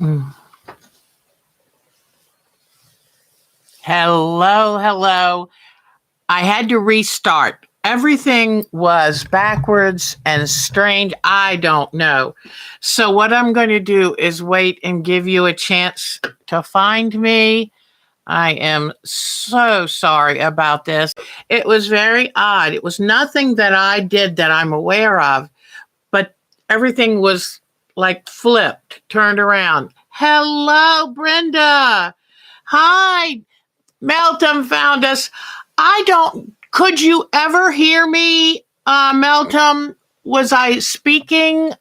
Mm. Hello, hello. I had to restart. Everything was backwards and strange. I don't know. So, what I'm going to do is wait and give you a chance to find me. I am so sorry about this. It was very odd. It was nothing that I did that I'm aware of, but everything was like flipped, turned around. Hello, Brenda. Hi, Meltem found us. Could you ever hear me, Meltem? Was I speaking?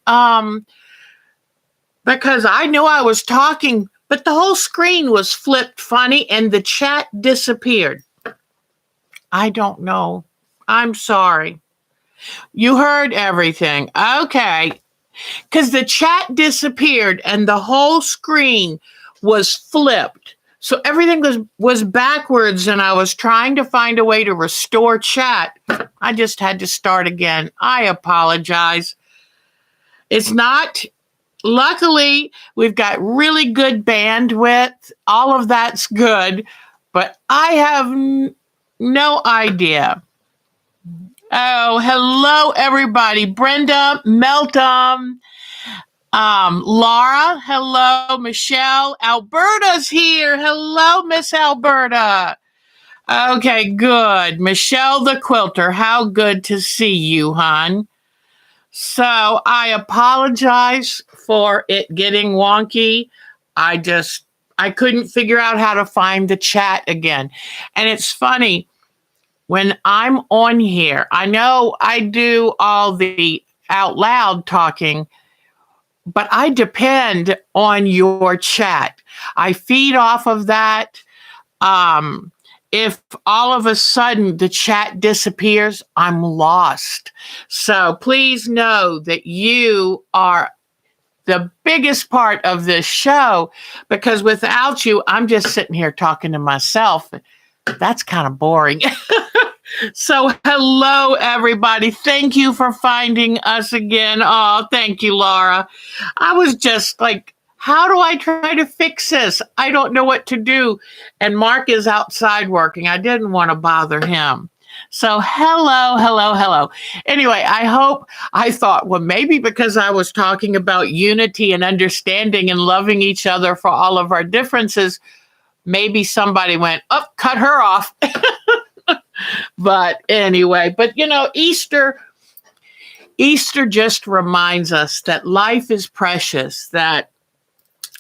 Because I knew I was talking, but the whole screen was flipped funny and the chat disappeared. I don't know. I'm sorry. You heard everything. Okay. Because the chat disappeared and the whole screen was flipped. So everything was backwards, and I was trying to find a way to restore chat. I just had to start again. I apologize. It's not, luckily, we've got really good bandwidth. All of that's good, but I have no idea. Oh, hello, everybody. Brenda, Meltem. Laura, hello. Michelle, Alberta's here. Hello, Miss Alberta. Okay, good. Michelle the quilter, how good to see you, hon. So I apologize for it getting wonky. I couldn't figure out how to find the chat again. And it's funny, when I'm on here, I know I do all the out loud talking, but I depend on your chat. I feed off of that. If all of a sudden the chat disappears, I'm lost. So please know that you are the biggest part of this show, because without you, I'm just sitting here talking to myself. That's kind of boring. So hello, everybody. Thank you for finding us again. Oh, thank you, Laura. I was just like, how do I try to fix this? I don't know what to do. And Mark is outside working. I didn't want to bother him. So hello, hello, hello. Anyway, I thought, well, maybe because I was talking about unity and understanding and loving each other for all of our differences, maybe somebody went, oh, cut her off. But anyway, Easter just reminds us that life is precious, that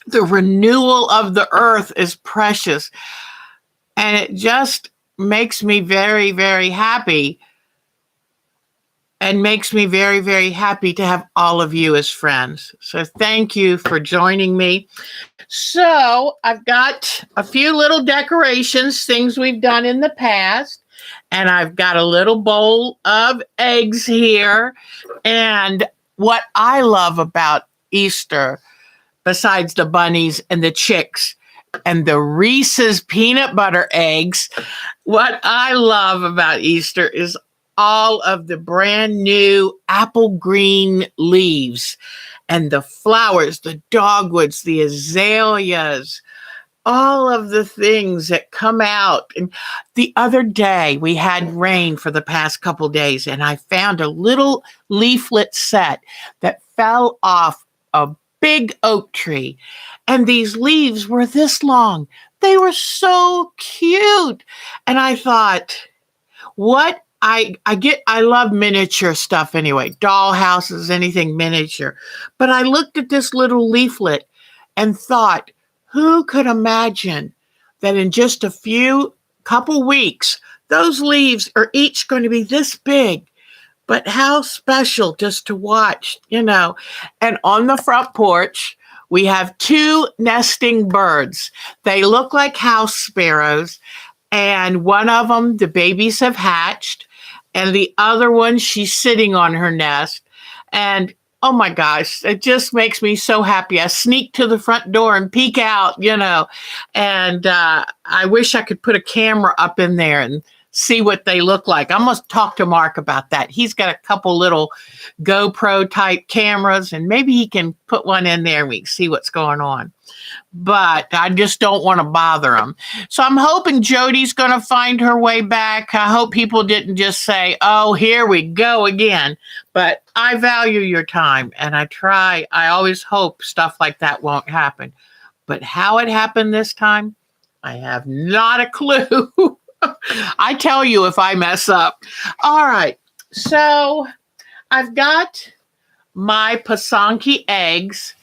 the renewal of the earth is precious. And it just makes me very, very happy, and makes me very, very happy to have all of you as friends. So thank you for joining me. So I've got a few little decorations, things we've done in the past. And I've got a little bowl of eggs here. And what I love about Easter, besides the bunnies and the chicks and the Reese's peanut butter eggs, what I love about Easter is all of the brand new apple green leaves and the flowers, the dogwoods, the azaleas, all of the things that come out. And the other day we had rain for the past couple days, and I found a little leaflet set that fell off a big oak tree, and these leaves were this long. They were so cute. And I thought, what I love miniature stuff anyway, doll houses, anything miniature. But I looked at this little leaflet and thought, who could imagine that in just a couple weeks, those leaves are each going to be this big? But how special just to watch, And on the front porch, we have two nesting birds. They look like house sparrows. And one of them, the babies have hatched. And the other one, she's sitting on her nest. And oh my gosh, it just makes me so happy. I sneak to the front door and peek out, And I wish I could put a camera up in there and see what they look like. I'm going to talk to Mark about that. He's got a couple little GoPro type cameras, and maybe he can put one in there and we can see what's going on. But I just don't want to bother him. So I'm hoping Jody's going to find her way back. I hope people didn't just say, oh, here we go again. But I value your time, and I always hope stuff like that won't happen. But how it happened this time, I have not a clue. I tell you if I mess up. All right. So I've got my Pasanki eggs,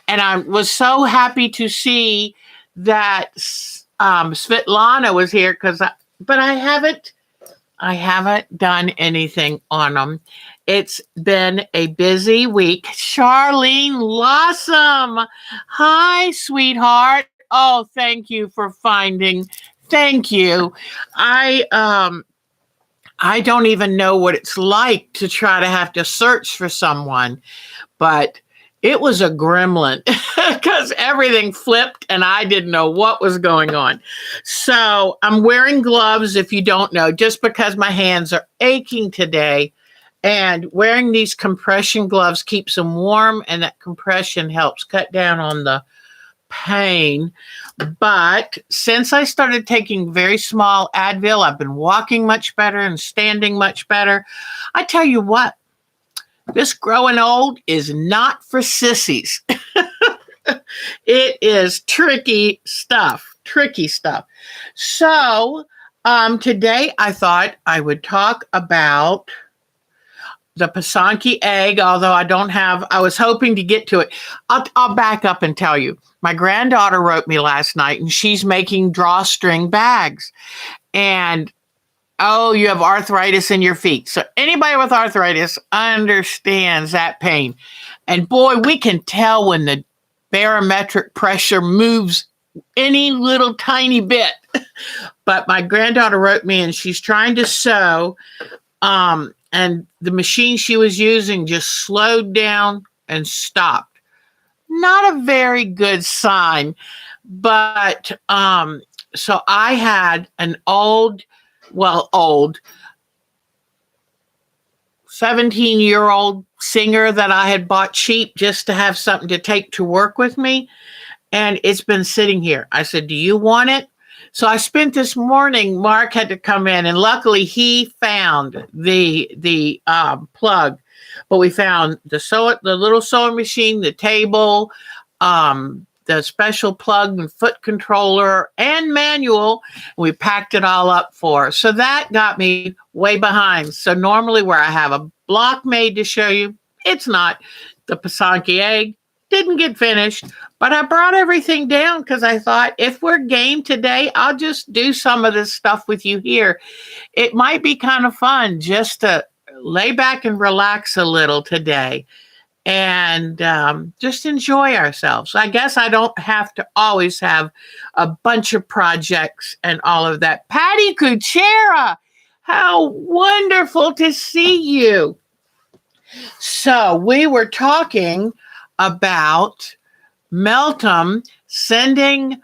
and I was so happy to see that Svetlana was here but I haven't done anything on them. It's been a busy week. Charlene Lawsome. Hi, sweetheart. Oh, thank you for finding. Thank you. I don't even know what it's like to try to have to search for someone, but it was a gremlin because everything flipped and I didn't know what was going on. So I'm wearing gloves, if you don't know, just because my hands are aching today. And wearing these compression gloves keeps them warm, and that compression helps cut down on the pain. But since I started taking very small Advil, I've been walking much better and standing much better. I tell you what, this growing old is not for sissies. It is tricky stuff. So today I thought I would talk about the Pasanki egg, although I was hoping to get to it. I'll back up and tell you. My granddaughter wrote me last night, and she's making drawstring bags. And, oh, you have arthritis in your feet. So anybody with arthritis understands that pain. And boy, we can tell when the barometric pressure moves any little tiny bit. But my granddaughter wrote me, and she's trying to sew, and the machine she was using just slowed down and stopped. Not a very good sign, but so I had an old 17-year-old singer that I had bought cheap just to have something to take to work with me, and it's been sitting here. I said, do you want it? So I spent this morning, Mark had to come in, and luckily he found the plug. But we found the little sewing machine, the table, the special plug and foot controller, and manual. We packed it all up for her. So that got me way behind. So normally where I have a block made to show you, it's not. The Pasanki egg didn't get finished, but I brought everything down because I thought if we're game today, I'll just do some of this stuff with you here. It might be kind of fun just to lay back and relax a little today and just enjoy ourselves. I guess I don't have to always have a bunch of projects and all of that. Patty Kuchera, how wonderful to see you. So we were talking about Meltem sending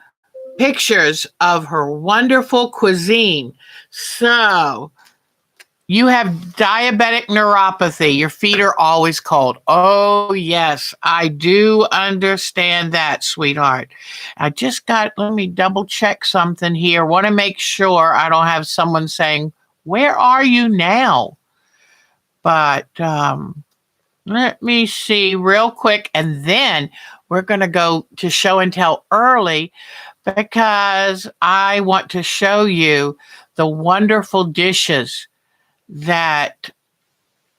pictures of her wonderful cuisine. So you have diabetic neuropathy. Your feet are always cold. Oh, yes, I do understand that, sweetheart. Let me double check something here. Want to make sure I don't have someone saying, where are you now? But let me see real quick. And then we're going to go to show and tell early because I want to show you the wonderful dishes that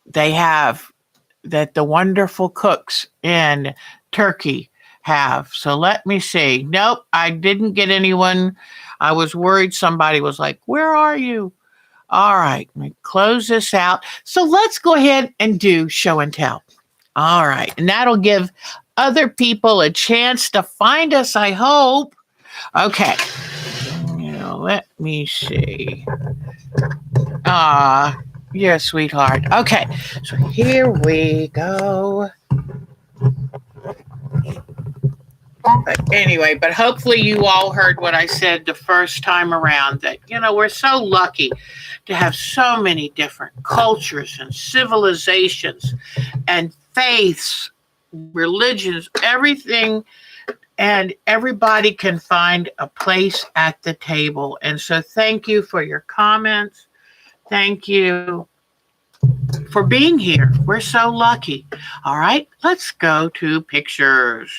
they have, that the wonderful cooks in Turkey have. So let me see. Nope, I didn't get anyone. I was worried somebody was like, where are you? All right, let me close this out. So let's go ahead and do show and tell. All right, and that'll give other people a chance to find us, I hope. Okay, let me see. You're a sweetheart. Okay, so here we go. Right Anyway, but hopefully you all heard what I said the first time around, that, we're so lucky to have so many different cultures and civilizations and faiths, religions, everything, and everybody can find a place at the table. And so thank you for your comments. Thank you for being here. We're so lucky. All right, let's go to pictures.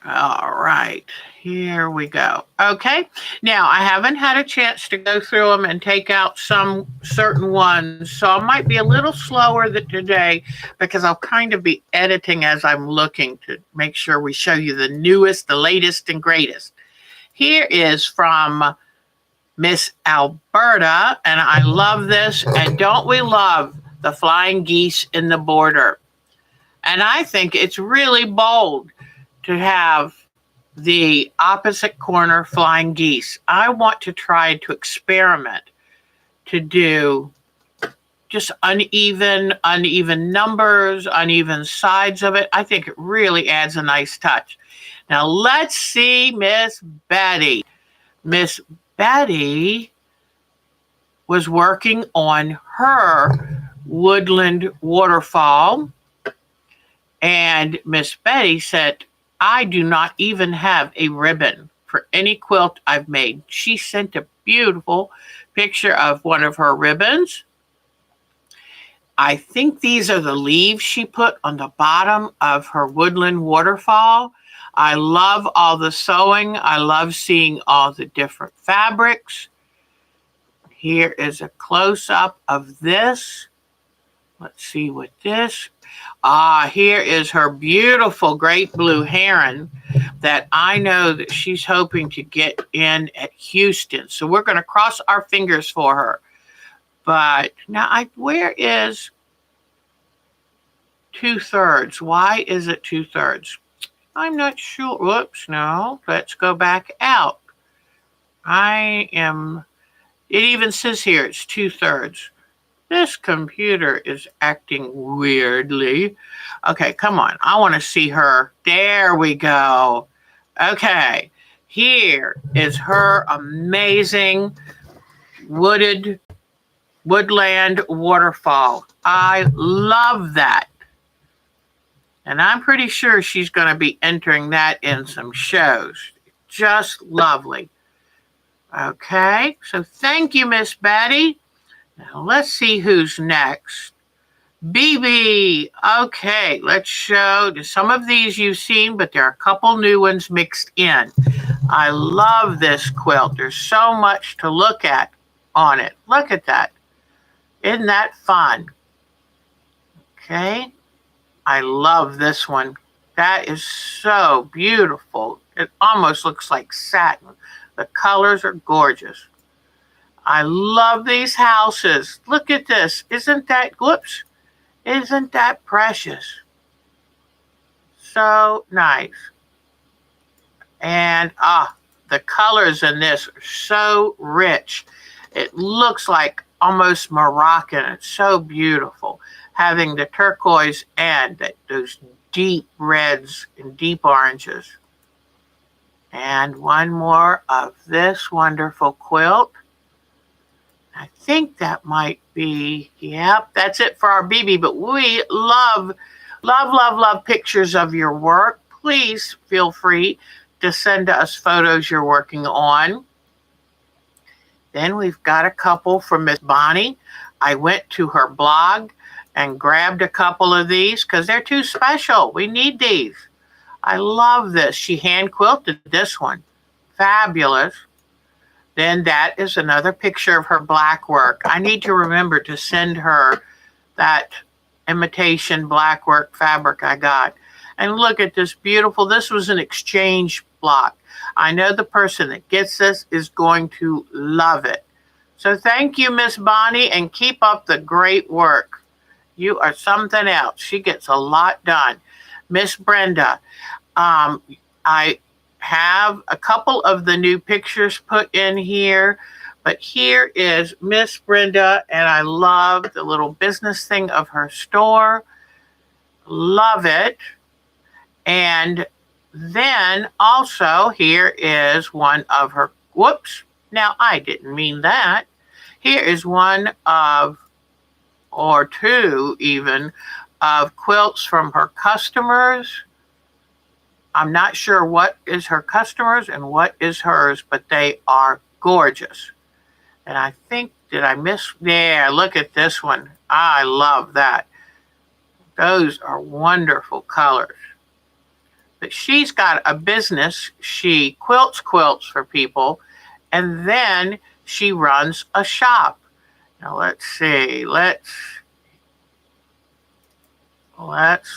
All right, here we go. Okay, now I haven't had a chance to go through them and take out some certain ones, so I might be a little slower today because I'll kind of be editing as I'm looking to make sure we show you the newest, the latest, and greatest. Here is from Miss Alberta, and I love this. And don't we love the flying geese in the border? And I think it's really bold to have the opposite corner flying geese. I want to try to experiment to do just uneven numbers, uneven sides of it. I think it really adds a nice touch. Now let's see Miss Betty. Miss Betty was working on her woodland waterfall, and Miss Betty said, I do not even have a ribbon for any quilt I've made. She sent a beautiful picture of one of her ribbons. I think these are the leaves she put on the bottom of her woodland waterfall. I love all the sewing. I love seeing all the different fabrics. Here is a close-up of this. Let's see what this. Here is her beautiful great blue heron that I know that she's hoping to get in at Houston. So we're going to cross our fingers for her. But now, where is 2/3? Why is it 2/3? I'm not sure. Whoops, no. Let's go back out. It even says here it's 2/3. This computer is acting weirdly. Okay, come on. I want to see her. There we go. Okay, here is her amazing woodland waterfall. I love that. And I'm pretty sure she's going to be entering that in some shows. Just lovely. Okay, so thank you, Miss Betty. Now let's see who's next. BB. Okay, let's show. Some of these you've seen, but there are a couple new ones mixed in. I love this quilt. There's so much to look at on it. Look at that. Isn't that fun? Okay. I love this one. That is so beautiful. It almost looks like satin. The colors are gorgeous. I love these houses. Look at this. Isn't that precious? So nice. And the colors in this are so rich. It looks like almost Moroccan. It's so beautiful. Having the turquoise and those deep reds and deep oranges. And one more of this wonderful quilt. I think that might be, yep, that's it for our BB. But we love pictures of your work. Please feel free to send us photos you're working on. Then we've got a couple from Miss Bonnie. I went to her blog and grabbed a couple of these because they're too special. We need these. I love this. She hand quilted this one. Fabulous. Then that is another picture of her black work. I need to remember to send her that imitation black work fabric I got. And look at this beautiful, this was an exchange block. I know the person that gets this is going to love it. So thank you, Miss Bonnie, and keep up the great work. You are something else. She gets a lot done. Miss Brenda, I have a couple of the new pictures put in here, but here is Miss Brenda, and I love the little business thing of her store. Love it. And then also here is one of her, whoops, now I didn't mean that. Here is one of, or two even, of quilts from her customers. I'm not sure what is her customers and what is hers, but they are gorgeous. And I think, did I miss? Yeah, look at this one. I love that. Those are wonderful colors. But she's got a business. She quilts for people, and then she runs a shop. Now let's see. Let's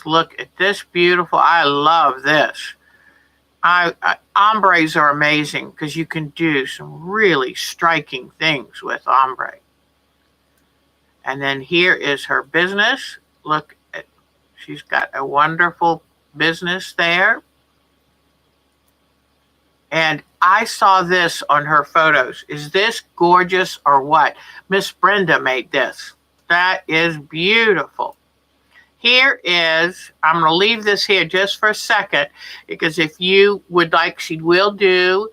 look at this beautiful. I love this. Ombres are amazing because you can do some really striking things with ombre. And then here is her business. Look at, she's got a wonderful business there. And I saw this on her photos. Is this gorgeous or what? Miss Brenda made this. That is beautiful. Here is, I'm going to leave this here just for a second, because if you would like, she will do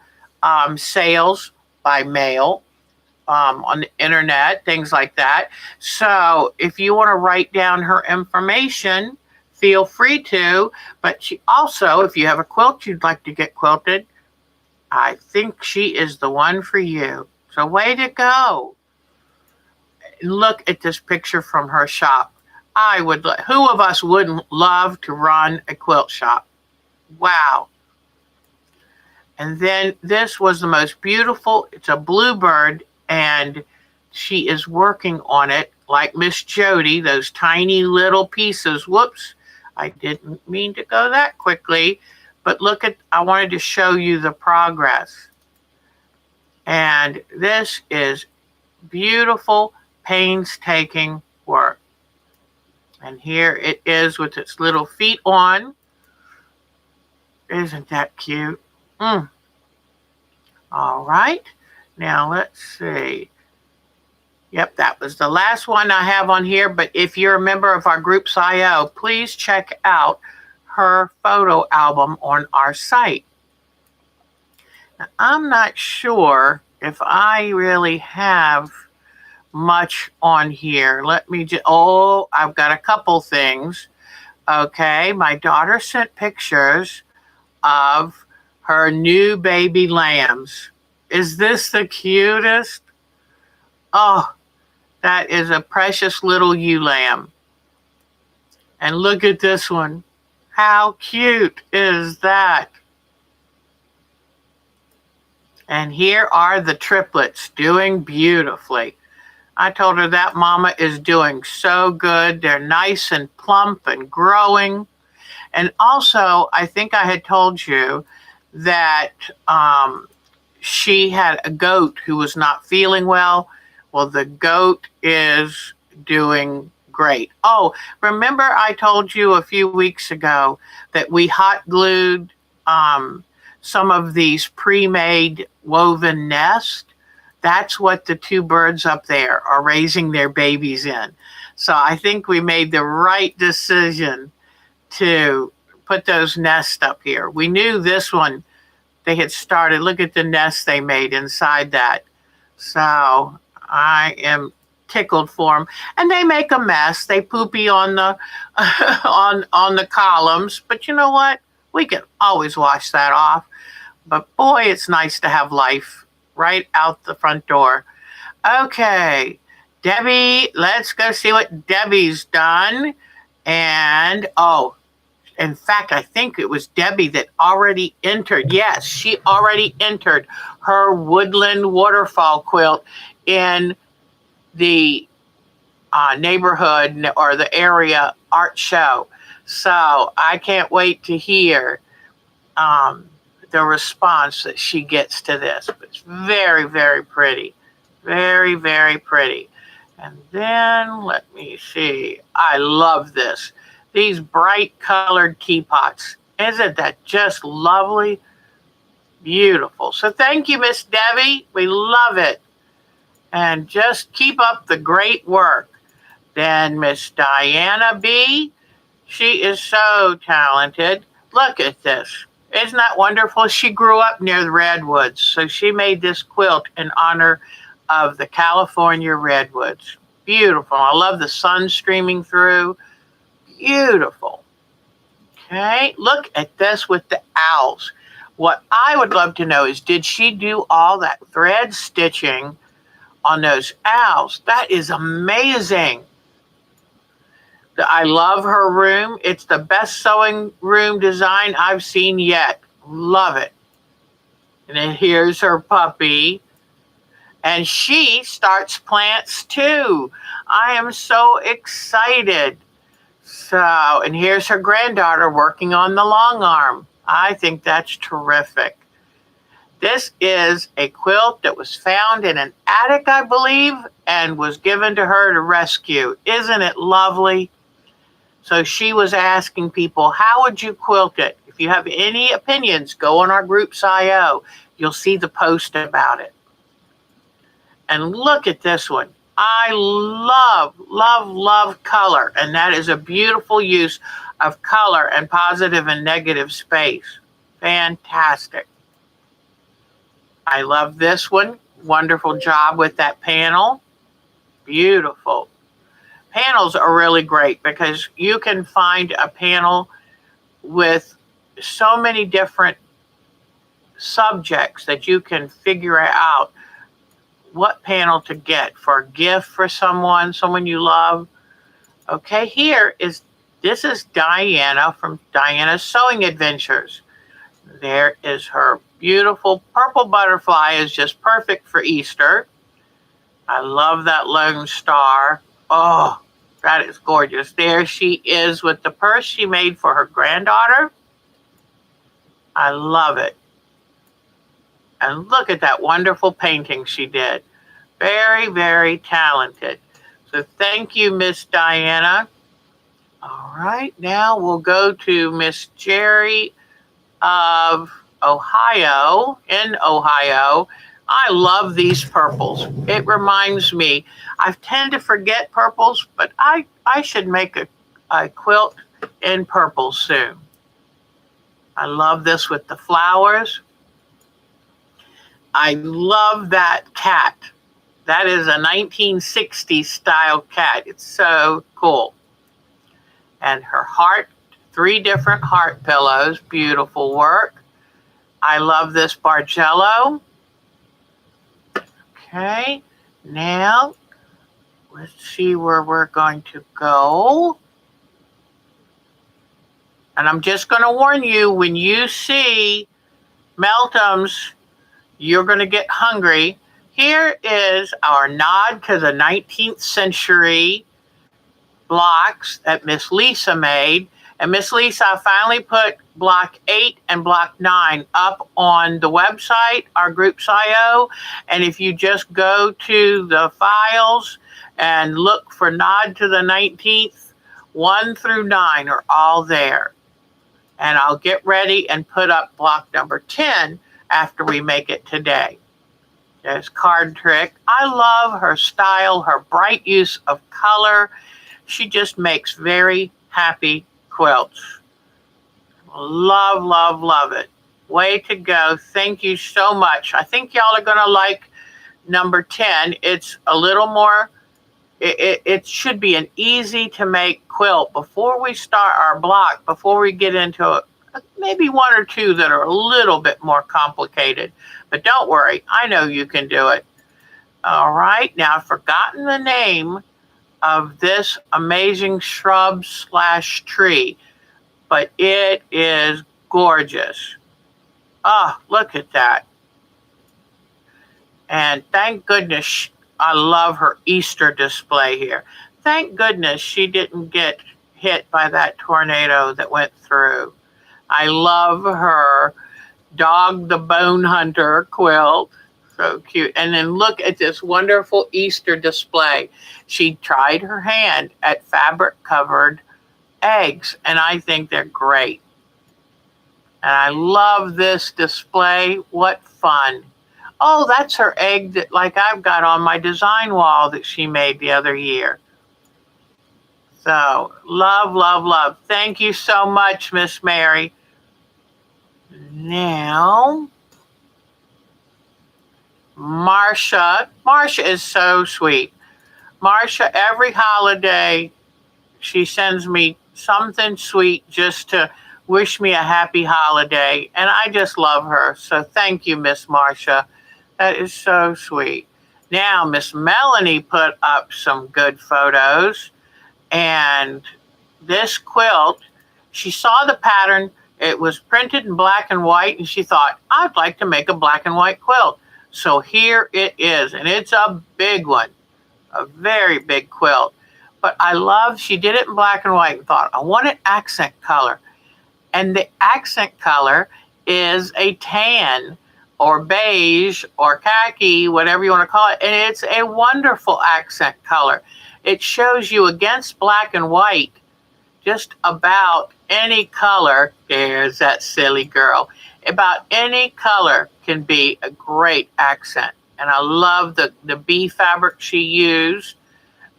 sales by mail on the internet, things like that. So if you want to write down her information, feel free to. But she also, if you have a quilt you'd like to get quilted, I think she is the one for you. So way to go. Look at this picture from her shop. Who of us wouldn't love to run a quilt shop? Wow. And then this was the most beautiful. It's a bluebird, and she is working on it like Miss Jody, those tiny little pieces. Whoops, I didn't mean to go that quickly, but look at, I wanted to show you the progress. And this is beautiful, painstaking work. And here it is with its little feet on. Isn't that cute? All right. Now let's see. Yep, that was the last one I have on here. But if you're a member of our Groups IO, please check out her photo album on our site. Now, I'm not sure if I really have much on here. Let me just, I've got a couple things. Okay, my daughter sent pictures of her new baby lambs. Is this the cutest? Oh, that is a precious little ewe lamb. And look at this one. How cute is that? And here are the triplets doing beautifully. I told her that mama is doing so good. They're nice and plump and growing. And also, I think I had told you that she had a goat who was not feeling well. Well, the goat is doing great. Oh, remember I told you a few weeks ago that we hot glued some of these pre-made woven nests? That's what the two birds up there are raising their babies in. So I think we made the right decision to put those nests up here. We knew this one, they had started, look at the nest they made inside that. So I am tickled for them. And they make a mess. They poopy on the on the columns. But you know what? We can always wash that off. But boy, it's nice to have life right out the front door. Okay, Debbie, let's go see what Debbie's done. And, in fact, I think it was Debbie that already entered. Yes, she already entered her woodland waterfall quilt in the neighborhood or the area art show. So I can't wait to hear the response that she gets to this. It's very, very pretty. Very, very pretty. And then let me see. I love this. These bright colored teapots. Isn't that just lovely? Beautiful. So thank you, Miss Debbie. We love it. And just keep up the great work. Then Miss Diana B. She is so talented. Look at this. Isn't that wonderful? She grew up near the redwoods, so she made this quilt in honor of the California redwoods. Beautiful. I love the sun streaming through. Beautiful. Okay, look at this with the owls. What I would love to know is, did she do all that thread stitching on those owls? That is amazing. I love her room. It's the best sewing room design I've seen yet. Love it. And then here's her puppy. And she starts plants too. I am so excited. So, and here's her granddaughter working on the long arm. I think that's terrific. This is a quilt that was found in an attic, I believe, and was given to her to rescue. Isn't it lovely? So she was asking people, how would you quilt it? If you have any opinions, go on our group's IO. You'll see the post about it. And look at this one. I love, love, love color. And that is a beautiful use of color and positive and negative space. Fantastic. I love this one. Wonderful job with that panel. Beautiful. Panels are really great because you can find a panel with so many different subjects that you can figure out what panel to get for a gift for someone you love. Okay, this is Diana from Diana's Sewing Adventures. There is her beautiful purple butterfly, is just perfect for Easter. I love that lone star. Oh, that is gorgeous. There she is with the purse she made for her granddaughter. I love it. And look at that wonderful painting she did. Very, very talented. So thank you, Miss Diana. All right, now we'll go to Miss Jerry of Ohio, in Ohio. I love these purples. It reminds me, I tend to forget purples, but I should make a quilt in purple soon. I love this with the flowers. I love that cat. That is a 1960s style cat. It's so cool. And her heart, 3 different heart pillows. Beautiful work. I love this Bargello. Okay, now let's see where we're going to go. And I'm just going to warn you, when you see Meltums, you're going to get hungry. Here is our nod to the 19th century blocks that Miss Lisa made. And Miss Lisa, I finally put block 8 and block 9 up on the website, our group's IO. And if you just go to the files and look for Nod to the 19th, 1 through 9 are all there. And I'll get ready and put up block number 10 after we make it today. There's Card Trick. I love her style, her bright use of color. She just makes very happy quilts. Love, love, love it. Way to go. Thank you so much. I think y'all are going to like number 10. It's a little more, it should be an easy to make quilt before we start our block, before we get into maybe 1 or 2 that are a little bit more complicated. But don't worry, I know you can do it. All right, now I've forgotten the name of this amazing shrub/tree, but it is gorgeous. Oh, look at that. And thank goodness, I love her Easter display here. Thank goodness she didn't get hit by that tornado that went through. I love her Dog the Bone Hunter quilt. So cute. And then look at this wonderful Easter display. She tried her hand at fabric-covered eggs, and I think they're great. And I love this display. What fun. Oh, that's her egg that like I've got on my design wall that she made the other year. So love, love, love. Thank you so much, Miss Mary. Now, Marcia is so sweet. Marcia, every holiday, she sends me something sweet just to wish me a happy holiday. And I just love her. So thank you, Miss Marcia. That is so sweet. Now, Miss Melanie put up some good photos. And this quilt, she saw the pattern. It was printed in black and white. And she thought, I'd like to make a black and white quilt. So here it is. And it's a big one, a very big quilt. But I love, she did it in black and white and thought, I want an accent color. And the accent color is a tan or beige or khaki, whatever you want to call it. And it's a wonderful accent color. It shows you against black and white just about any color. There's that silly girl. About any color can be a great accent. And I love the bee fabric she used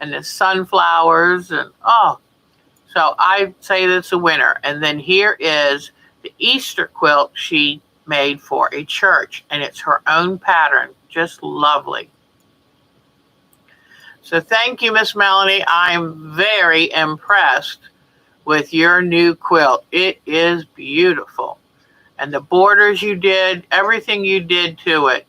and the sunflowers. And so I say that's a winner. And then here is the Easter quilt she made for a church. And it's her own pattern. Just lovely. So thank you, Miss Melanie. I'm very impressed with your new quilt. It is beautiful. And the borders you did, everything you did to it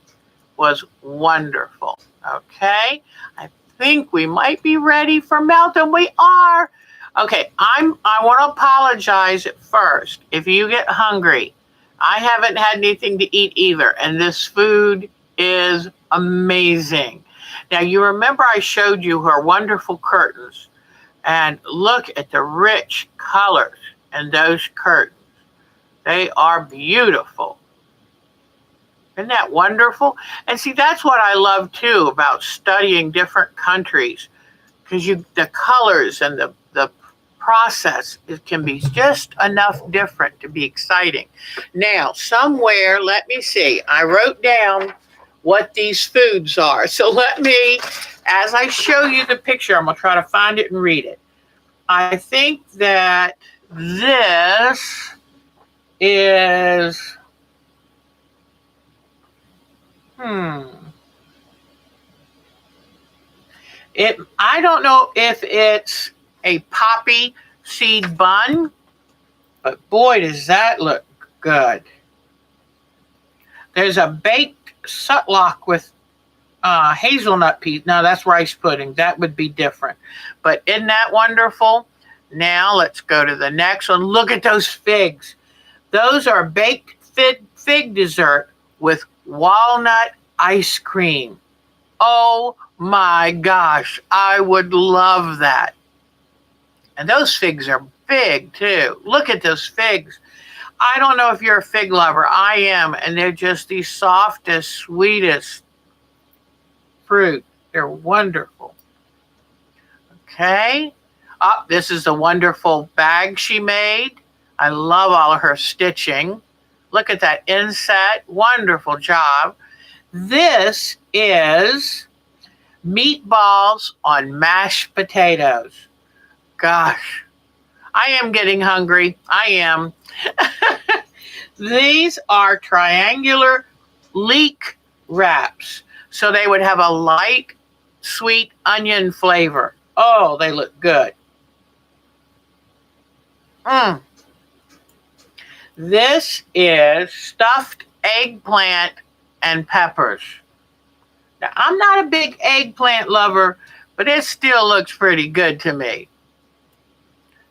was wonderful. Okay, I think we might be ready for melt, and we are. Okay, I want to apologize at first if you get hungry. I haven't had anything to eat either, and this food is amazing. Now, you remember I showed you her wonderful curtains, and look at the rich colors in those curtains. They are beautiful. Isn't that wonderful? And see, that's what I love too about studying different countries, because the colors and the process, it can be just enough different to be exciting. Now, somewhere, let me see, I wrote down what these foods are. So let me, as I show you the picture, I'm going to try to find it and read it. I think that this is, I don't know if it's a poppy seed bun, but boy, does that look good. There's a baked sutlock with hazelnut piece. No, that's rice pudding. That would be different. But isn't that wonderful? Now let's go to the next one. Look at those figs. Those are baked fig dessert with walnut ice cream. Oh my gosh, I would love that. And those figs are big too. Look at those figs. I don't know if you're a fig lover. I am. And they're just the softest, sweetest fruit. They're wonderful. Okay. This is the wonderful bag she made. I love all of her stitching. Look at that inset. Wonderful job. This is meatballs on mashed potatoes. Gosh, I am getting hungry. I am. These are triangular leek wraps. So they would have a light, sweet onion flavor. Oh, they look good. This is stuffed eggplant and peppers. Now, I'm not a big eggplant lover, but it still looks pretty good to me.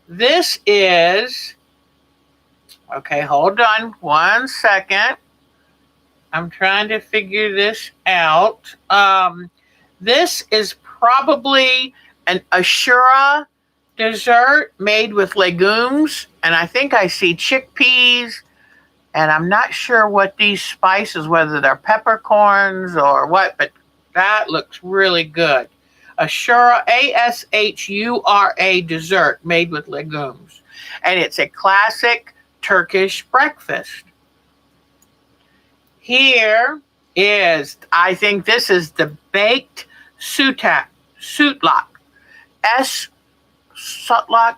This is, okay, hold on 1 second. I'm trying to figure this out. This is probably an Ashura dessert made with legumes, and I think I see chickpeas, and I'm not sure what these spices, whether they're peppercorns or what, but that looks really good. Ashura, Ashura dessert made with legumes, and it's a classic Turkish breakfast. Here is, I think this is the baked sutlak, Sutlak, Sutlak,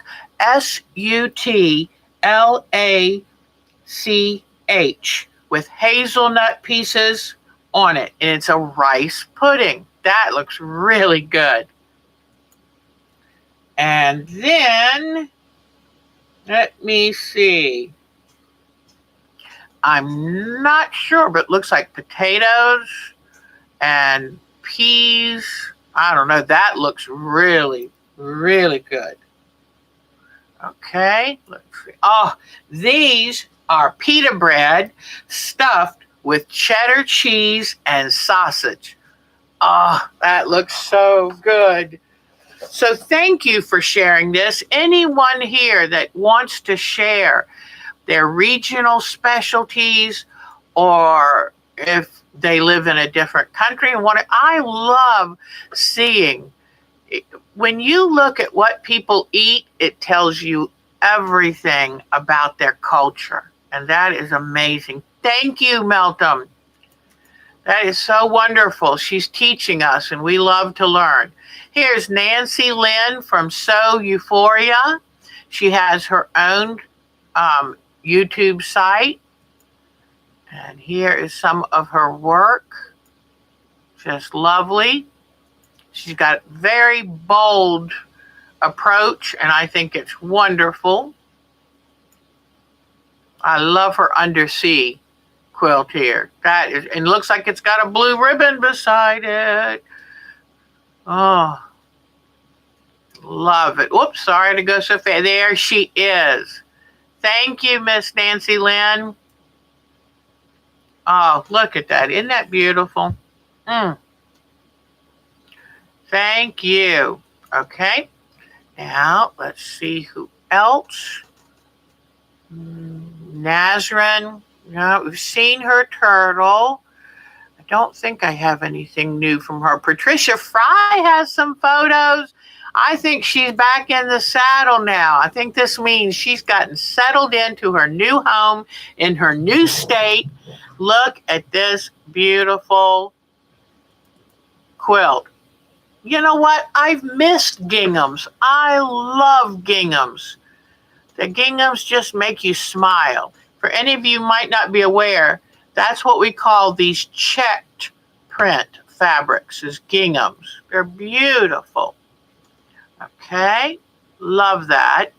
H with hazelnut pieces on it. And it's a rice pudding. That looks really good. And then, let me see. I'm not sure, but it looks like potatoes and peas. I don't know. That looks really, really good. Okay, let's see. Oh, these are pita bread stuffed with cheddar cheese and sausage. Oh, that looks so good. So thank you for sharing this. Anyone here that wants to share their regional specialties, or if they live in a different country and want to, I love seeing, when you look at what people eat, it tells you everything about their culture. And that is amazing. Thank you, Meltem. That is so wonderful. She's teaching us, and we love to learn. Here's Nancy Lynn from So Euphoria. She has her own YouTube site. And here is some of her work. Just lovely. She's got a very bold approach, and I think it's wonderful. I love her undersea quilt here. That is, and it looks like it's got a blue ribbon beside it. Oh, love it. Whoops, sorry to go so fast. There she is. Thank you, Miss Nancy Lynn. Oh, look at that. Isn't that beautiful? Thank you. Okay. Now, let's see who else. Nazrin. No, we've seen her turtle. I don't think I have anything new from her. Patricia Fry has some photos. I think she's back in the saddle now. I think this means she's gotten settled into her new home in her new state. Look at this beautiful quilt. You know what? I've missed ginghams. I love ginghams. The ginghams just make you smile. For any of you who might not be aware, that's what we call these checked print fabrics, is ginghams. They're beautiful. Okay, love that.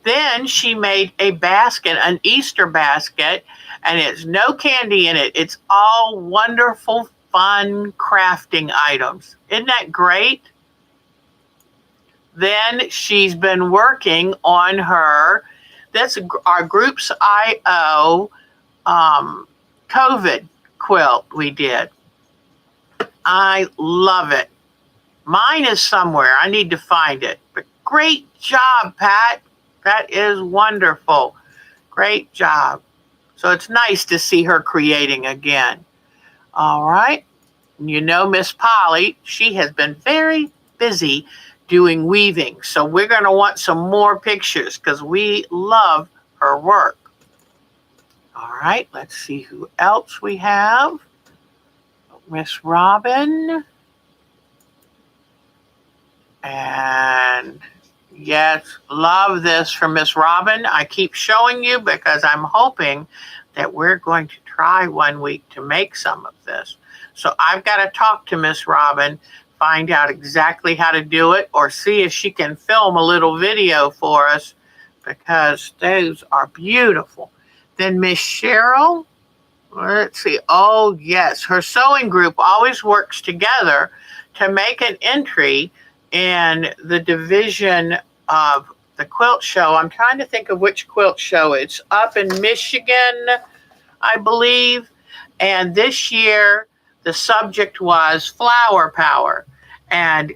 Then she made a basket, an Easter basket, and it's no candy in it. It's all wonderful, fun crafting items. Isn't that great? Then she's been working on her, that's our Groups IO COVID quilt we did. I love it. Mine is somewhere. I need to find it. But great job, Pat. That is wonderful. Great job. So it's nice to see her creating again. All right. You know, Miss Polly, she has been very busy doing weaving. So we're going to want some more pictures because we love her work. All right. Let's see who else we have. Miss Robin. And yes, love this from Miss Robin. I keep showing you because I'm hoping that we're going to try one week to make some of this. So I've got to talk to Miss Robin, find out exactly how to do it, or see if she can film a little video for us, because those are beautiful. Then Miss Cheryl, let's see. Oh, yes. Her sewing group always works together to make an entry in the division of the quilt show. I'm trying to think of which quilt show. It's up in Michigan, I believe. And this year, the subject was flower power. And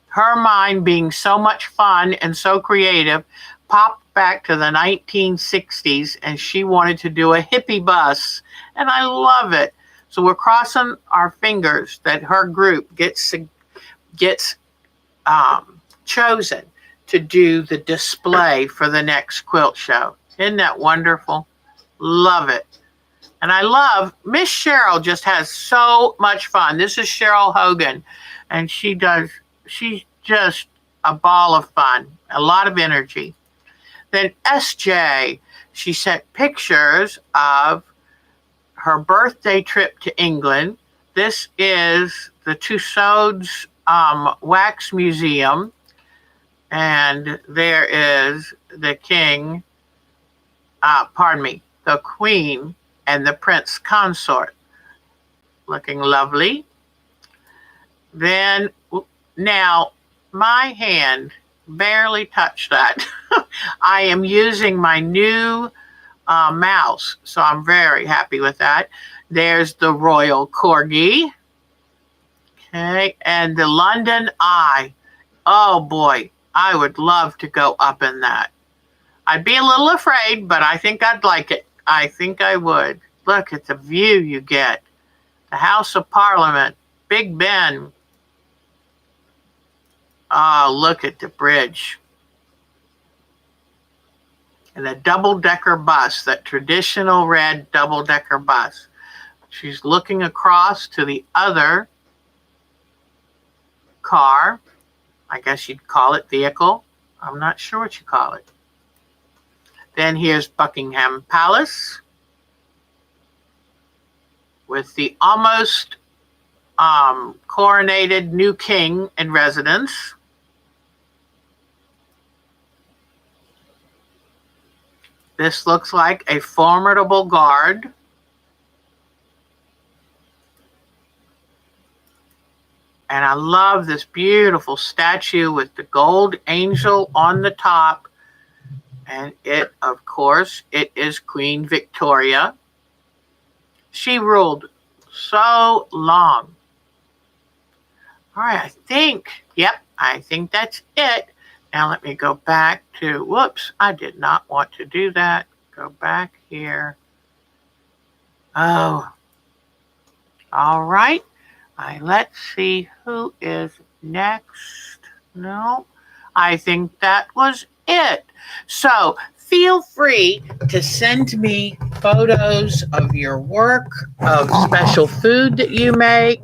her mind being so much fun and so creative, popped back to the 1960s, and she wanted to do a hippie bus. And I love it. So we're crossing our fingers that her group gets chosen to do the display for the next quilt show. Isn't that wonderful? Love it. And I love, Miss Cheryl just has so much fun. This is Cheryl Hogan, and she's just a ball of fun, a lot of energy. Then SJ, she sent pictures of her birthday trip to England. This is the Tussauds Wax Museum. And there is the king, the queen and the prince consort. Looking lovely. Then, now, my hand barely touched that. I am using my new mouse, so I'm very happy with that. There's the Royal Corgi. Okay, and the London Eye. Oh boy, I would love to go up in that. I'd be a little afraid, but I think I'd like it. I think I would. Look at the view you get. The House of Parliament, Big Ben. Oh, look at the bridge. And the double-decker bus, that traditional red double-decker bus. She's looking across to the other car. I guess you'd call it vehicle. I'm not sure what you call it. Then here's Buckingham Palace with the almost coronated new king in residence. This looks like a formidable guard. And I love this beautiful statue with the gold angel on the top. And it, of course, it is Queen Victoria. She ruled so long. All right, I think that's it. Now let me go back to, whoops, I did not want to do that. Go back here. Oh, all right. Let's see who is next. No, I think that was it. So feel free to send me photos of your work, of special food that you make,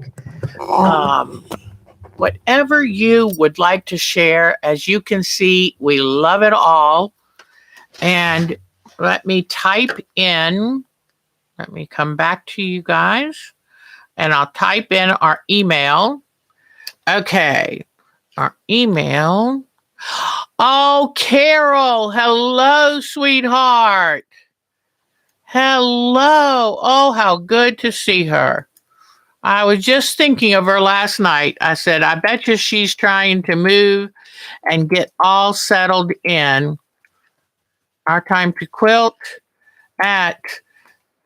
whatever you would like to share. As you can see, we love it all. And let me type in, let me come back to you guys. And I'll type in our email. Okay, our email. Oh, Carol, hello, sweetheart. Hello. Oh, how good to see her. I was just thinking of her last night. I said, I bet you she's trying to move and get all settled in. OurTimeToQuilt at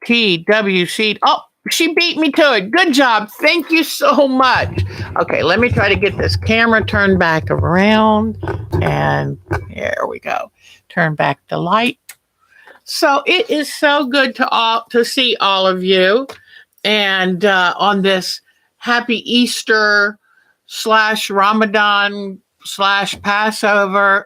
TWC. Oh, she beat me to it. Good job. Thank you so much. Okay, let me try to get this camera turned back around. And here we go. Turn back the light. So it is so good to see all of you. And on this happy Easter / Ramadan / Passover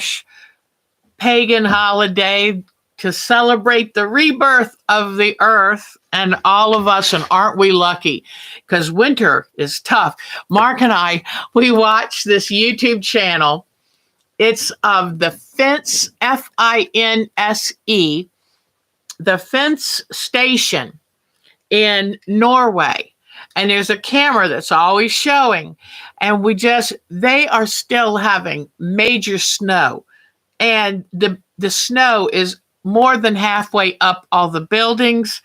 / pagan holiday, to celebrate the rebirth of the earth and all of us. And aren't we lucky? Because winter is tough. Mark and I, we watch this YouTube channel. It's of the Fence, F-I-N-S-E, the Fence Station in Norway. And there's a camera that's always showing. And they are still having major snow. And the snow is more than halfway up all the buildings.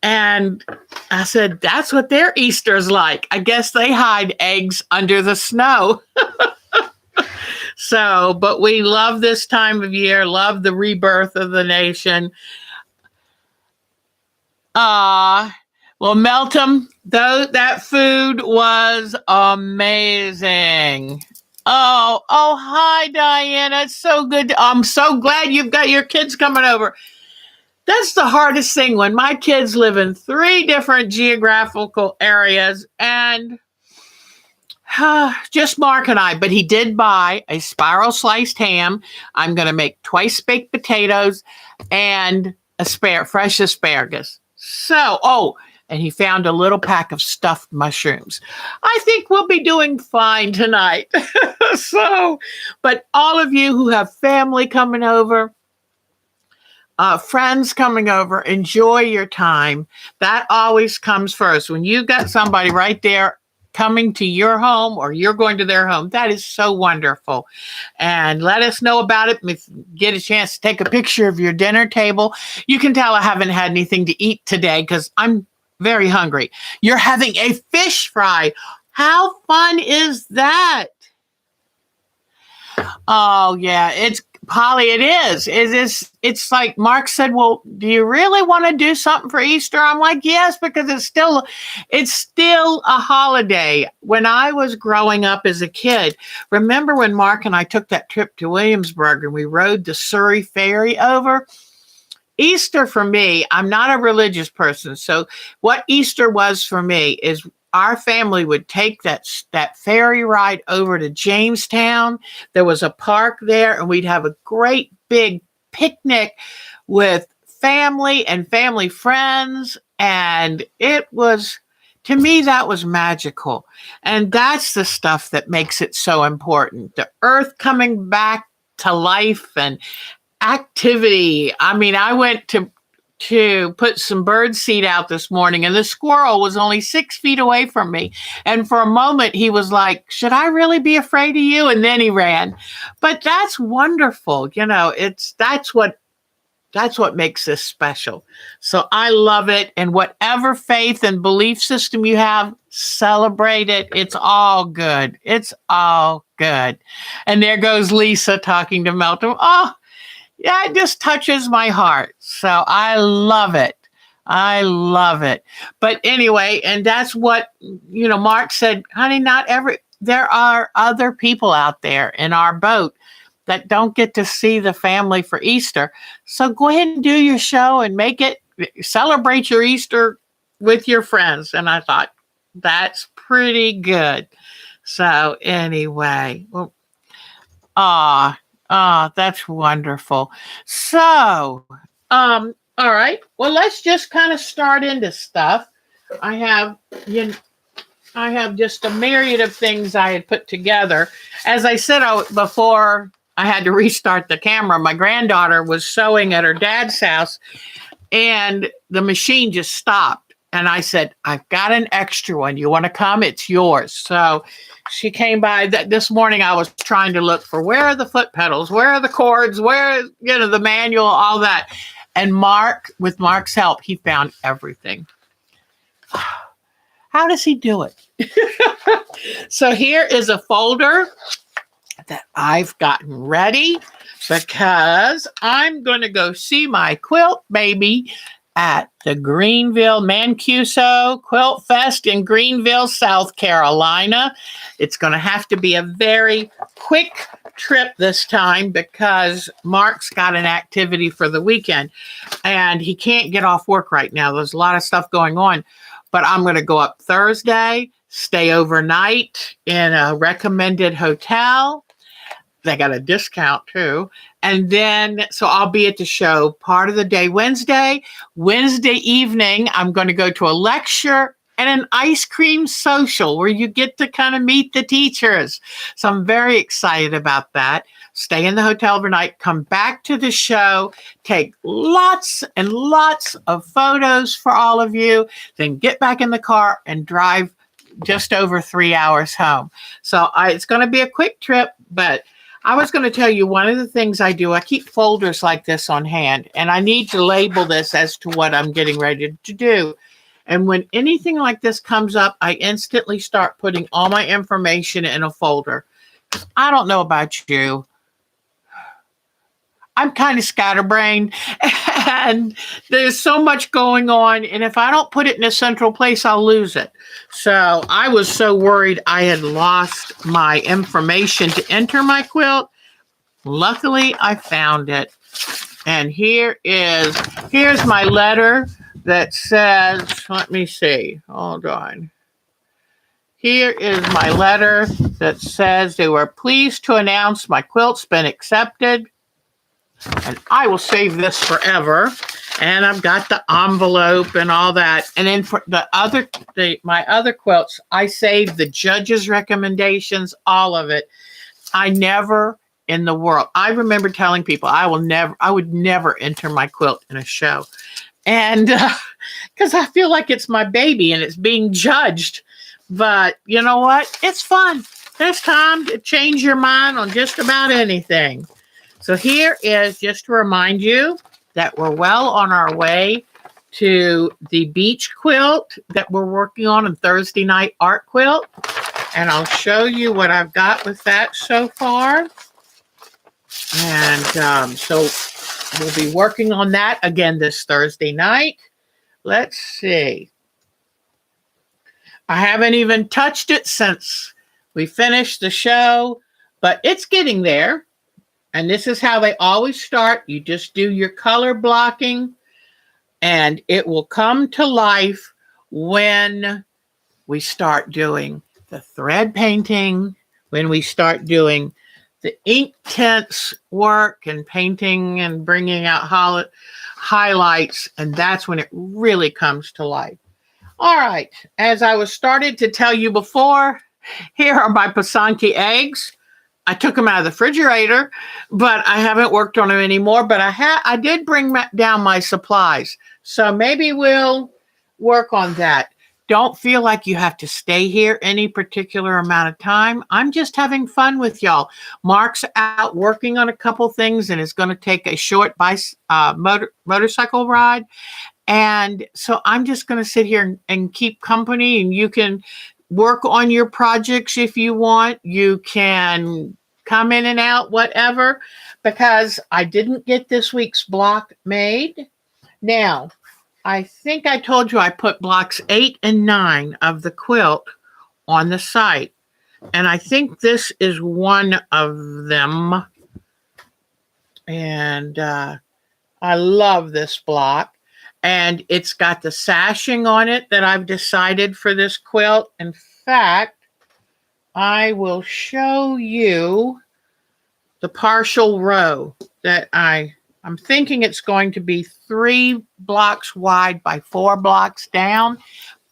And I said, that's what their Easter's like. I guess they hide eggs under the snow. So, but we love this time of year, love the rebirth of the nation. Well, Melton, that food was amazing. Oh, hi, Diana. It's so good. I'm so glad you've got your kids coming over. That's the hardest thing when my kids live in 3 different geographical areas and just Mark and I. But he did buy a spiral sliced ham. I'm going to make twice baked potatoes and fresh asparagus. So, and he found a little pack of stuffed mushrooms. I think we'll be doing fine tonight. So, but all of you who have family coming over, friends coming over, enjoy your time. That always comes first. When you got somebody right there coming to your home or you're going to their home, that is so wonderful. And let us know about it. If you get a chance to take a picture of your dinner table, you can tell I haven't had anything to eat today because I'm very hungry. You're having a fish fry. How fun is that? Oh, yeah, it's Polly, it is. It's like Mark said, well, do you really want to do something for Easter? I'm like, yes, because it's still a holiday. When I was growing up as a kid, remember when Mark and I took that trip to Williamsburg and we rode the Surrey ferry over? Easter for me, I'm not a religious person. So what Easter was for me is our family would take that ferry ride over to Jamestown. There was a park there, and we'd have a great big picnic with family and family friends. And it was, to me, that was magical. And that's the stuff that makes it so important. The earth coming back to life and activity. I mean, I went to put some bird seed out this morning, and the squirrel was only 6 feet away from me. And for a moment, he was like, should I really be afraid of you? And then he ran. But that's wonderful. You know, that's what makes this special. So I love it. And whatever faith and belief system you have, celebrate it. It's all good. It's all good. And there goes Lisa talking to Melton. Oh, yeah, it just touches my heart. So I love it. I love it. But anyway, and that's what, Mark said, honey, there are other people out there in our boat that don't get to see the family for Easter. So go ahead and do your show and celebrate your Easter with your friends. And I thought, that's pretty good. So anyway, that's wonderful. So, all right. Well, let's just kind of start into stuff. I have just a myriad of things I had put together. As I said before, I had to restart the camera. My granddaughter was sewing at her dad's house, and the machine just stopped. And I said, I've got an extra one. You want to come? It's yours. So she came by. This morning I was trying to look for where are the foot pedals, where are the cords, where, the manual, all that. And with Mark's help, he found everything. How does he do it? So here is a folder that I've gotten ready because I'm going to go see my quilt baby at the Greenville Mancuso Quilt Fest in Greenville, South Carolina. It's going to have to be a very quick trip this time because Mark's got an activity for the weekend and he can't get off work right now. There's a lot of stuff going on, but I'm going to go up Thursday, stay overnight in a recommended hotel. They got a discount too. And then, so I'll be at the show part of the day Wednesday evening, I'm going to go to a lecture and an ice cream social where you get to kind of meet the teachers. So I'm very excited about that. Stay in the hotel overnight, come back to the show, take lots and lots of photos for all of you, then get back in the car and drive just over 3 hours home. So it's going to be a quick trip, but I was going to tell you one of the things I do. I keep folders like this on hand, and I need to label this as to what I'm getting ready to do. And when anything like this comes up, I instantly start putting all my information in a folder. I don't know about you. I'm kind of scatterbrained, and there's so much going on. And if I don't put it in a central place, I'll lose it. So I was so worried I had lost my information to enter my quilt. Luckily, I found it. And here's my letter that says, let me see, hold on. Here is my letter that says they were pleased to announce my quilt's been accepted. And I will save this forever. And I've got the envelope and all that. And then for my other quilts, I saved the judges' recommendations, all of it. I never in the world. I remember telling people I would never enter my quilt in a show. And because I feel like it's my baby and it's being judged. But you know what? It's fun. There's time to change your mind on just about anything. So here is just to remind you that we're well on our way to the beach quilt that we're working on Thursday night art quilt. And I'll show you what I've got with that so far. And so we'll be working on that again this Thursday night. Let's see. I haven't even touched it since we finished the show, but it's getting there. And this is how they always start. You just do your color blocking, and it will come to life when we start doing the thread painting, when we start doing the ink tints work and painting and bringing out highlights, and that's when it really comes to life. All right, as I was started to tell you before, here are my Pasanke eggs. I took them out of the refrigerator, but I haven't worked on them anymore. But I did bring down my supplies, so maybe we'll work on that. Don't feel like you have to stay here any particular amount of time. I'm just having fun with y'all. Mark's out working on a couple things and is going to take a short motorcycle ride. And so I'm just going to sit here and keep company, and you can work on your projects if you want. You can come in and out, whatever, because I didn't get this week's block made. Now, I think I told you I put blocks 8 and 9 of the quilt on the site. And I think this is one of them. And I love this block. And it's got the sashing on it that I've decided for this quilt. In fact, I will show you the partial row that I'm thinking it's going to be 3 blocks wide by 4 blocks down,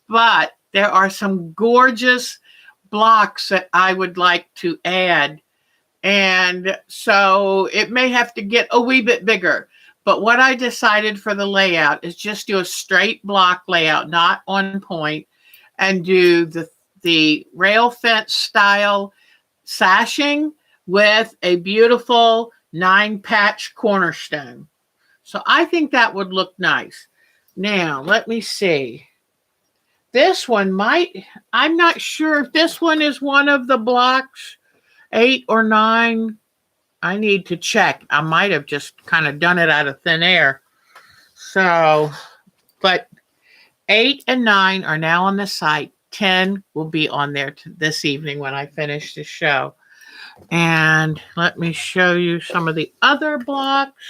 but there are some gorgeous blocks that I would like to add. And so it may have to get a wee bit bigger. But what I decided for the layout is just do a straight block layout, not on point, and do the rail fence style sashing with a beautiful 9-patch cornerstone. So I think that would look nice. Now, let me see. This one I'm not sure if this one is one of the blocks, 8 or 9. I need to check. I might have just kind of done it out of thin air. So, but 8 and 9 are now on the site. 10 will be on there this evening when I finish the show. And let me show you some of the other blocks.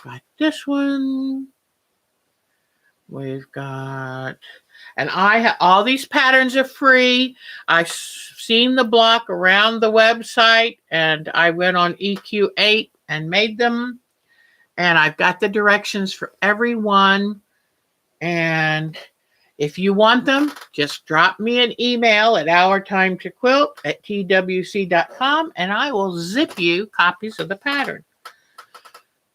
Got this one. We've got, and all these patterns are free. I've seen the block around the website, and I went on EQ8 and made them. And I've got the directions for every one. And if you want them, just drop me an email at OurTimeToQuilt@twc.com, and I will zip you copies of the pattern.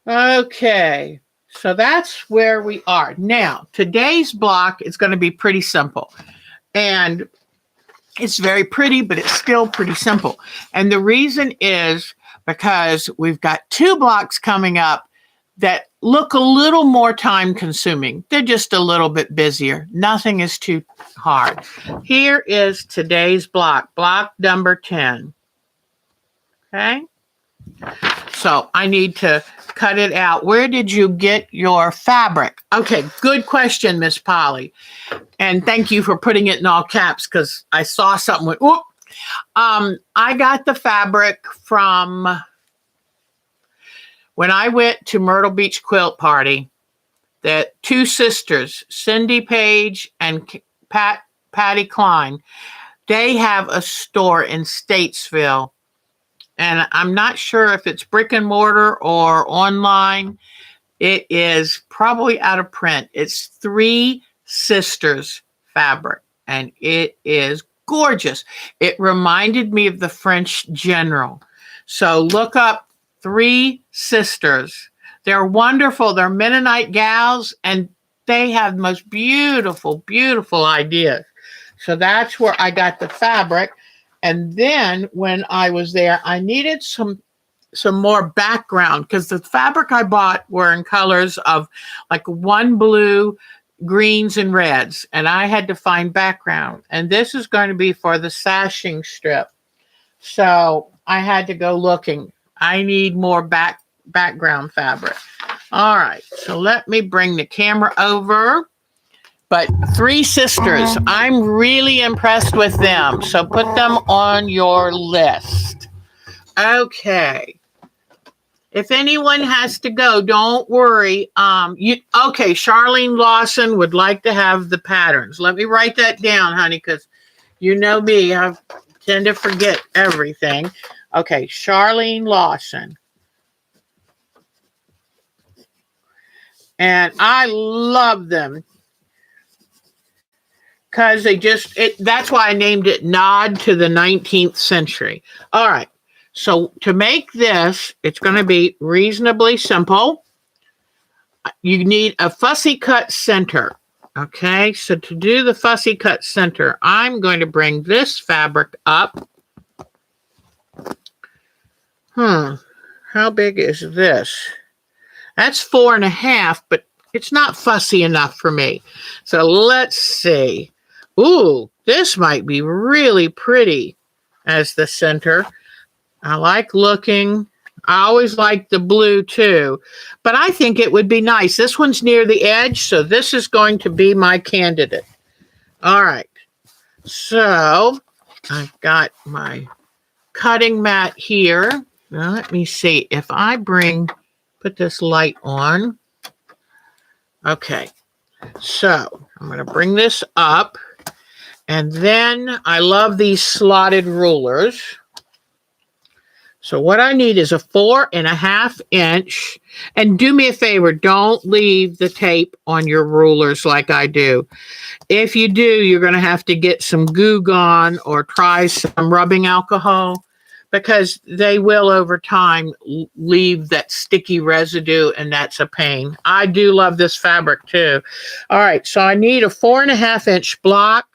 Okay. So that's where we are. Now, today's block is going to be pretty simple. And it's very pretty, but it's still pretty simple. And the reason is because we've got 2 blocks coming up that look a little more time consuming. They're just a little bit busier. Nothing is too hard. Here is today's block number 10. Okay? So I need to cut it out. Where did you get your fabric? Okay, good question, Miss Polly. And thank you for putting it in all caps, because I saw something with, whoop. I got the fabric from when I went to Myrtle Beach Quilt Party. The 2 sisters, Cindy Page and Patty Klein, they have a store in Statesville. And I'm not sure if it's brick and mortar or online, It is probably out of print. It's Three Sisters fabric, and it is gorgeous. It reminded me of the French general. So look up Three Sisters. They're wonderful. They're Mennonite gals, and they have the most beautiful, beautiful ideas. So that's where I got the fabric. And then when I was there, I needed some more background because the fabric I bought were in colors of like one blue, greens, and reds. And I had to find background. And this is going to be for the sashing strip. So I had to go looking. I need more background fabric. All right, so let me bring the camera over. But Three Sisters, I'm really impressed with them. So put them on your list. Okay. If anyone has to go, don't worry. Okay, Charlene Lawson would like to have the patterns. Let me write that down, honey, because you know me, I tend to forget everything. Okay, Charlene Lawson. And I love them because that's why I named it Nod to the 19th Century. All right. So to make this, it's going to be reasonably simple. You need a fussy cut center. Okay. So to do the fussy cut center, I'm going to bring this fabric up. How big is this? That's 4.5, but it's not fussy enough for me. So let's see. Ooh, this might be really pretty as the center. I like looking. I always like the blue too, but I think it would be nice. This one's near the edge, so this is going to be my candidate. All right. So I've got my cutting mat here. Now let me see if I put this light on. Okay, so I'm going to bring this up, and then I love these slotted rulers. So what I need is a 4.5 inch, and do me a favor, don't leave the tape on your rulers like I do. If you do, you're going to have to get some Goo Gone or try some rubbing alcohol, because they will over time leave that sticky residue, and that's a pain. I do love this fabric too. All right, so I need a 4.5 inch block.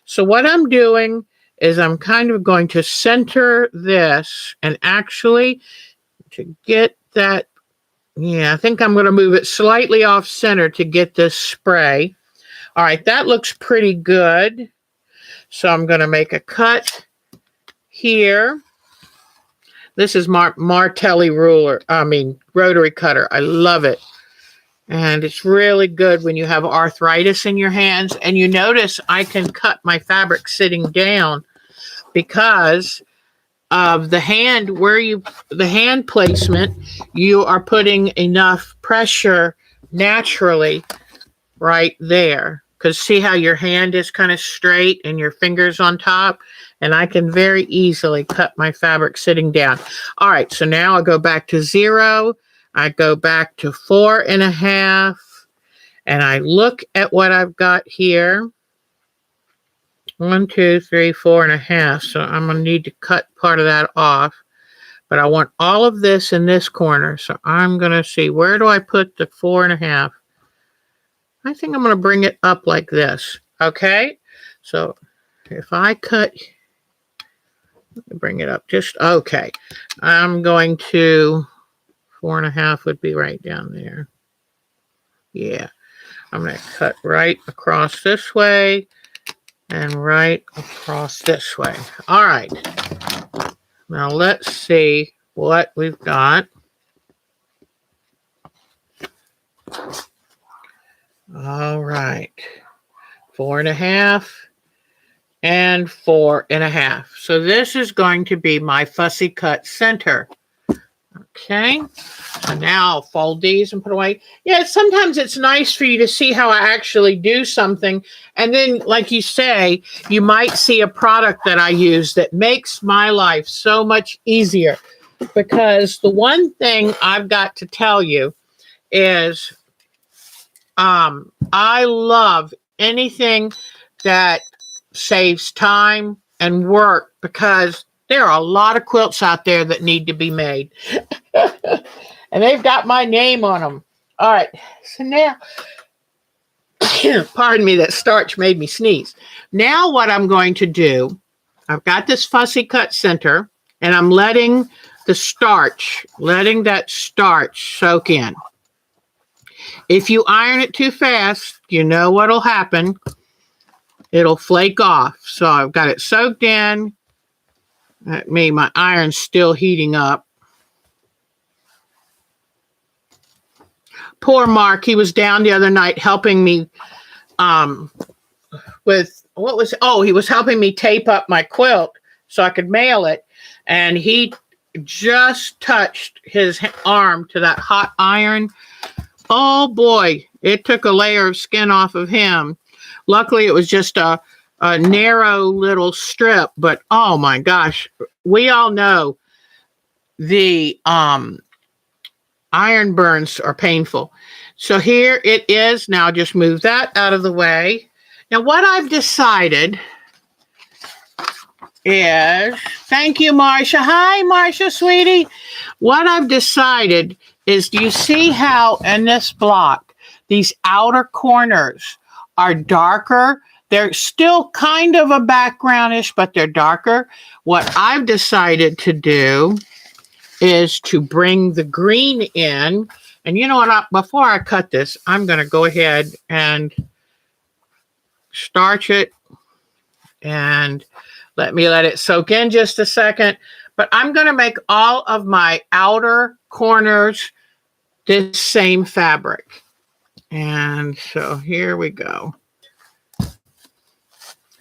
So what I'm doing is I'm kind of going to center this, and actually to get that, I think I'm going to move it slightly off center to get this spray. All right, that looks pretty good. So I'm going to make a cut here. This is Martelli rotary cutter. I love it. And it's really good when you have arthritis in your hands. And you notice I can cut my fabric sitting down because of the hand placement. You are putting enough pressure naturally right there. Because see how your hand is kind of straight and your fingers on top? And I can very easily cut my fabric sitting down. All right, so now I go back to 0. I go back to 4.5. And I look at what I've got here. 1, 2, 3, 4.5. So I'm going to need to cut part of that off. But I want all of this in this corner. So I'm going to see, where do I put the 4.5? I think I'm going to bring it up like this. Okay? So if I cut, let me bring it up just, okay. I'm going to, 4.5 would be right down there. Yeah. I'm going to cut right across this way and right across this way. All right. Now let's see what we've got. All right. 4.5 and 4.5. So this is going to be my fussy cut center. Okay. So now I'll fold these and put away. Yeah, sometimes it's nice for you to see how I actually do something. And then, like you say, you might see a product that I use that makes my life so much easier. Because the one thing I've got to tell you is I love anything that saves time and work because there are a lot of quilts out there that need to be made. And they've got my name on them. All right. So now, pardon me, that starch made me sneeze. Now what I'm going to do, I've got this fussy cut center and I'm letting that starch soak in. If you iron it too fast, you know what'll happen. It'll flake off. So I've got it soaked in. That means my iron's still heating up. Poor Mark, he was down the other night helping me he was helping me tape up my quilt so I could mail it. And he just touched his arm to that hot iron. Oh boy, it took a layer of skin off of him. Luckily, it was just a narrow little strip, but oh my gosh, we all know the iron burns are painful. So here it is. Now just move that out of the way. Now what I've decided is, thank you, Marcia. Hi, Marcia, sweetie. What I've decided is, do you see how in this block, these outer corners are darker? They're still kind of a backgroundish, but they're darker. What I've decided to do is to bring the green in. And you know what? Before I cut this, I'm going to go ahead and starch it and let it soak in just a second. But I'm going to make all of my outer corners this same fabric. And so here we go.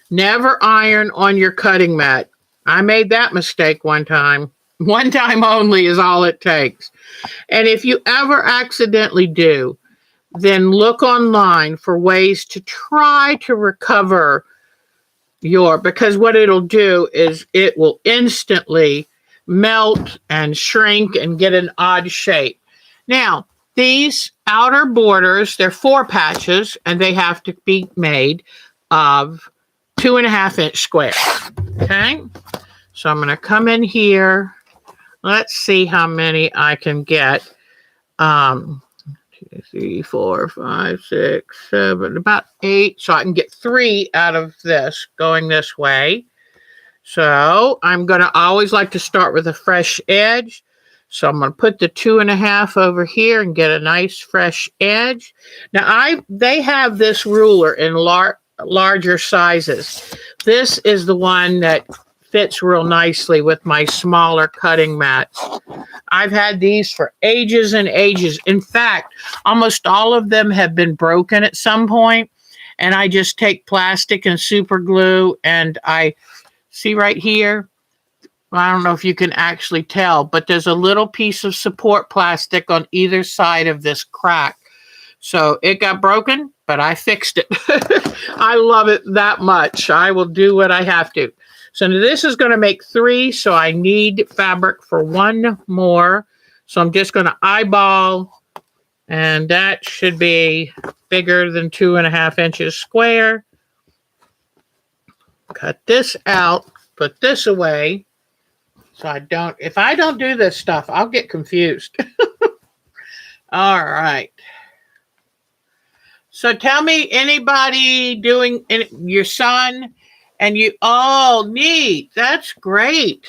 Never iron on your cutting mat. I made that mistake one time. One time only is all it takes. And if you ever accidentally do, then look online for ways to try to recover because what it'll do is it will instantly melt and shrink and get an odd shape. Now, these outer borders, they're 4 patches, and they have to be made of 2.5-inch squares. Okay, so I'm going to come in here. Let's see how many I can get. 2, 3, 4, 5, 6, 7, about 8. So I can get 3 out of this going this way. So I'm going to always like to start with a fresh edge. So I'm going to put the 2.5 over here and get a nice fresh edge. Now they have this ruler in larger sizes. This is the one that fits real nicely with my smaller cutting mats. I've had these for ages and ages. In fact, almost all of them have been broken at some point, and I just take plastic and super glue, and I see right here, I don't know if you can actually tell, but there's a little piece of support plastic on either side of this crack. So it got broken, but I fixed it. I love it that much. I will do what I have to. So this is going to make 3, so I need fabric for 1 more. So I'm just going to eyeball, and that should be bigger than 2.5 inches square. Cut this out, put this away. So if I don't do this stuff, I'll get confused. All right. So tell me, anybody doing your son and you, oh, neat. That's great.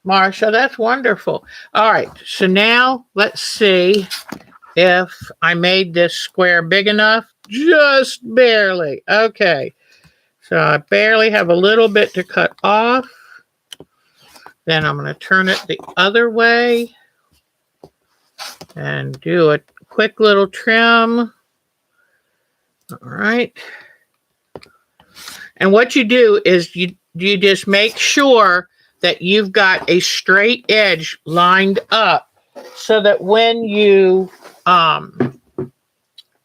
Marsha, that's wonderful. All right. So now let's see if I made this square big enough. Just barely. Okay. So I barely have a little bit to cut off. Then I'm going to turn it the other way and do a quick little trim. All right. And what you do is you just make sure that you've got a straight edge lined up so that when you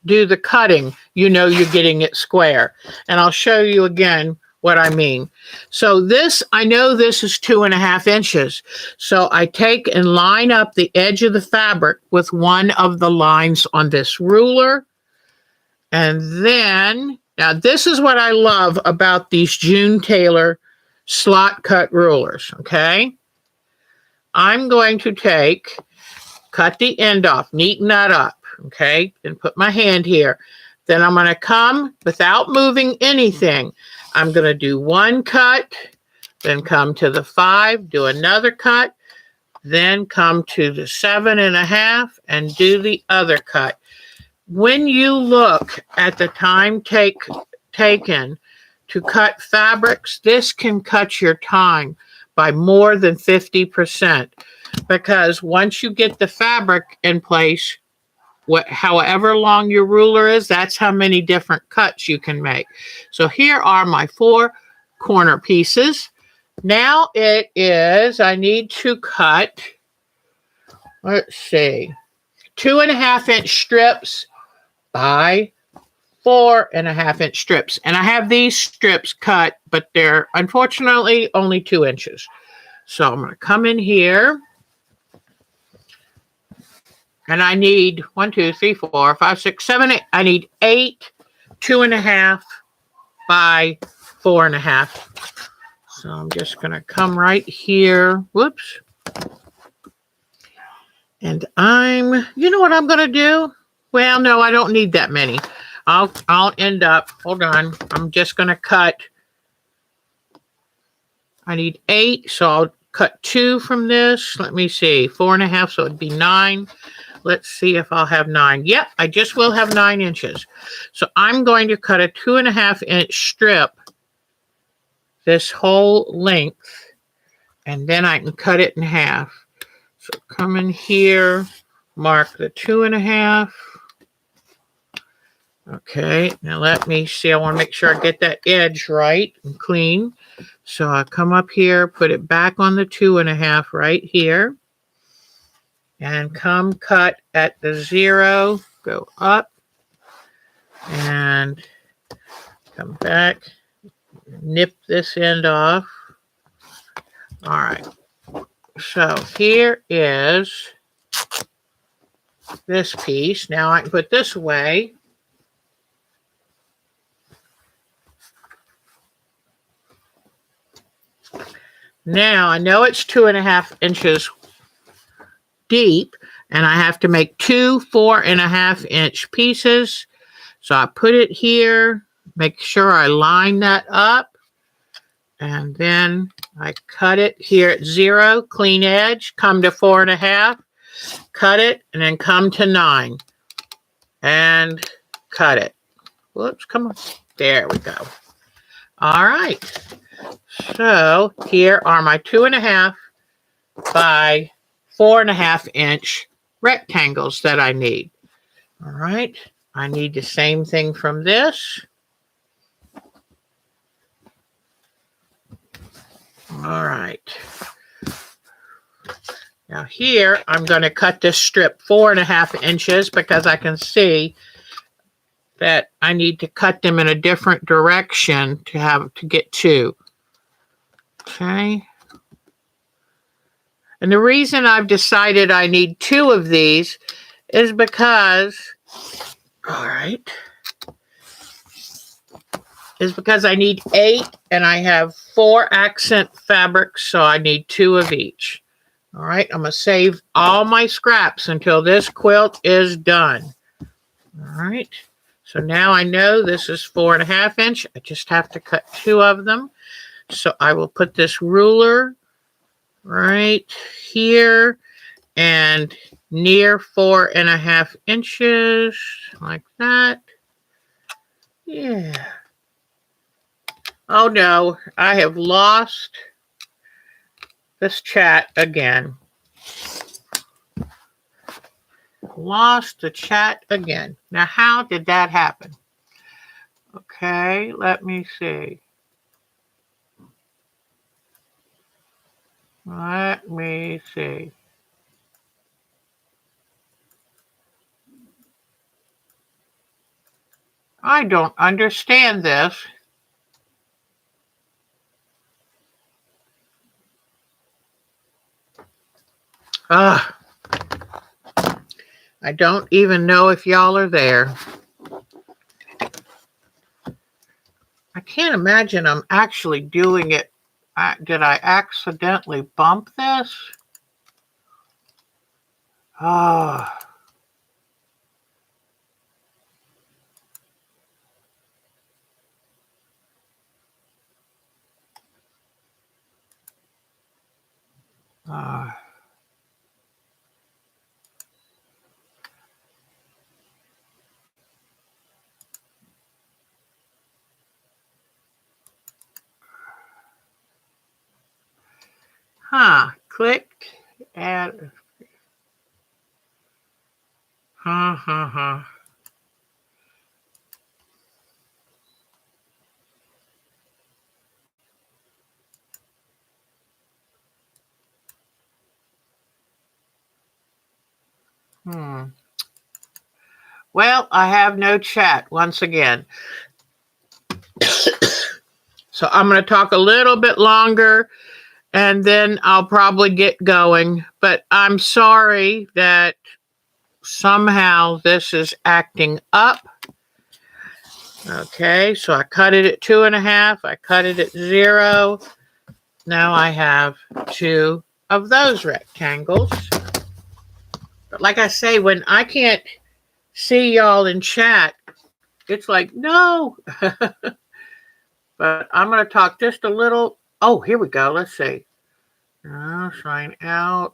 do the cutting, you know you're getting it square. And I'll show you again what I mean. So this, I know this is 2.5 inches. So I take and line up the edge of the fabric with one of the lines on this ruler. And then, now this is what I love about these June Taylor slot cut rulers, okay? I'm going to cut the end off, neaten that up, okay? And put my hand here. Then I'm going to come, without moving anything, I'm going to do one cut, then come to the 5, do another cut, then come to the 7.5 and do the other cut. When you look at the time taken to cut fabrics, this can cut your time by more than 50%, because once you get the fabric in place, however long your ruler is, that's how many different cuts you can make. So here are my 4 corner pieces. Now I need to cut, let's see, 2.5-inch strips by 4.5-inch strips. And I have these strips cut, but they're unfortunately only 2 inches. So I'm going to come in here. And I need 1, 2, 3, 4, 5, 6, 7, 8. I need 8 2.5 by 4.5. So I'm just going to come right here. Whoops. And you know what I'm going to do? Well, no, I don't need that many. I'll end up, hold on. I'm just going to cut. I need 8, so I'll cut 2 from this. Let me see, 4.5, so it'd be 9. Let's see if I'll have 9. Yep, I just will have 9 inches. So I'm going to cut a 2.5-inch strip this whole length, and then I can cut it in half. So come in here, mark the 2.5. Okay, now let me see. I want to make sure I get that edge right and clean. So I come up here, put it back on the 2.5 right here. And come cut at the 0, go up, and come back, nip this end off. All right, so here is this piece. Now I can put this away. Now I know it's 2.5 inches deep, and I have to make 2 4.5-inch pieces. So I put it here, make sure I line that up, and then I cut it here at 0, clean edge, come to 4.5, cut it, and then come to 9 and cut it. Whoops, come on. There we go. All right. So here are my 2.5 by 4.5-inch rectangles that I need. All right, I need the same thing from this. All right. Now here, I'm going to cut this strip 4.5 inches because I can see that I need to cut them in a different direction to get 2. Okay. And the reason I've decided I need 2 of these is because, all right, is because I need 8 and I have 4 accent fabrics, so I need 2 of each. All right, I'm going to save all my scraps until this quilt is done. All right, so now I know this is 4.5 inch. I just have to cut 2 of them. So I will put this ruler right here and near 4.5 inches, like that. Yeah. Oh no, I have lost this chat again. Lost the chat again. Now, how did that happen? Okay, let me see. Let me see. I don't understand this. Ah, I don't even know if y'all are there. I can't imagine I'm actually doing it. Did I accidentally bump this? Oh. Uh, Click, add. Huh, huh, huh. Well, I have no chat once again. So I'm going to talk a little bit longer and then I'll probably get going. But I'm sorry that somehow this is acting up. Okay, so I cut it at 2.5. I cut it at 0. Now I have 2 of those rectangles. But like I say, when I can't see y'all in chat, it's like, no. But I'm going to talk just a little. Oh, here we go. Let's see. Sign out.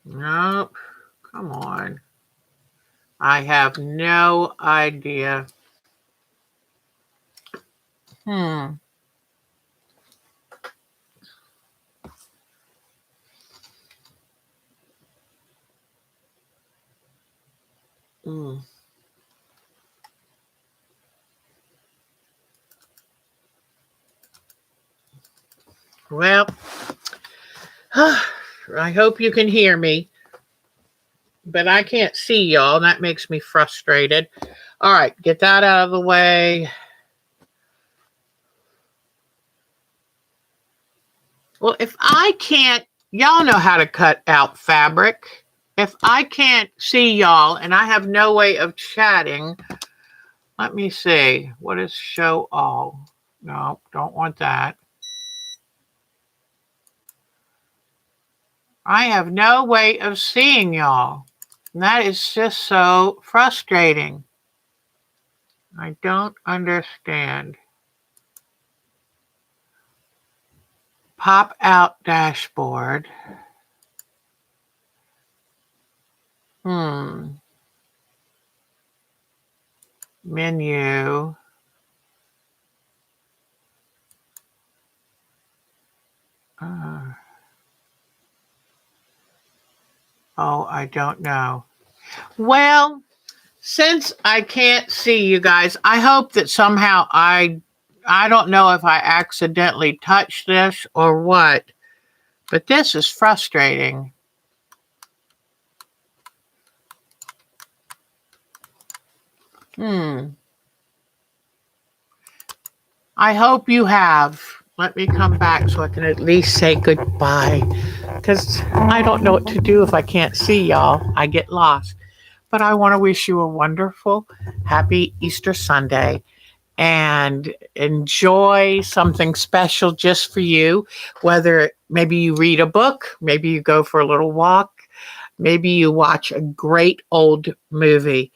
Nope. Come on. I have no idea. Mm. Well, I hope you can hear me, but I can't see y'all. That makes me frustrated. All right, get that out of the way. Well, if I can't, y'all know how to cut out fabric. If I can't see y'all and I have no way of chatting, let me see. What is show all? No, don't want that. I have no way of seeing y'all. And that is just so frustrating. I don't understand. Pop out dashboard. Menu. Oh, I don't know. Well, since I can't see you guys, I hope that somehow I don't know if I accidentally touched this or what, but this is frustrating. I hope you have. Let me come back so I can at least say goodbye, because I don't know what to do if I can't see y'all. I get lost. But I want to wish you a wonderful, happy Easter Sunday and enjoy something special just for you, whether maybe you read a book, maybe you go for a little walk, maybe you watch a great old movie.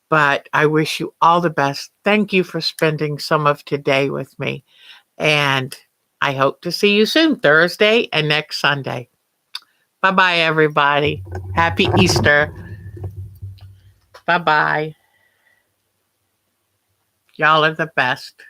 But I wish you all the best. Thank you for spending some of today with me. And I hope to see you soon, Thursday and next Sunday. Bye-bye, everybody. Happy Easter. Bye-bye. Y'all are the best.